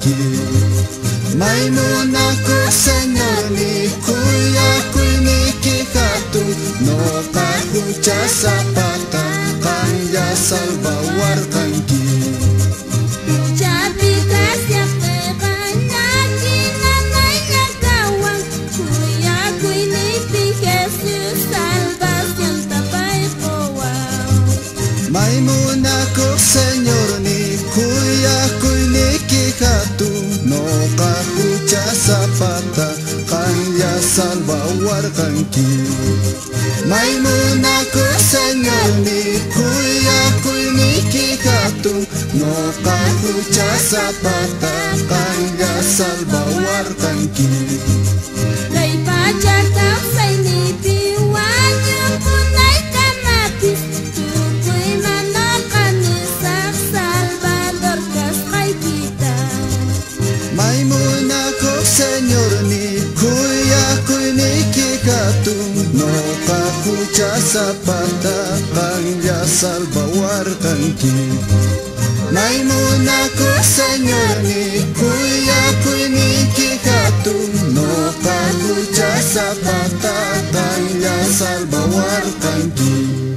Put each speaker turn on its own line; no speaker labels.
salvawarkanki. Maymunaku Señor ni kuyakuyniki hatun noqa hucha sapata qanya salvawarkanki. Maymunaku Señor ni kuyakuyniki hatun noqa hucha sapata qanya salvawarkanki. Maymunaku Señor ni kuyakuyniki hatun noqa hucha sapata qanya salvawarkanki. Maymunaku Señor ni kuyakuyniki hatun noqa hucha sapata qanya salvawarkanki. Maymunaku Señor ni kuyakuyniki hatun noqa hucha sapata qanya salvawarkanki.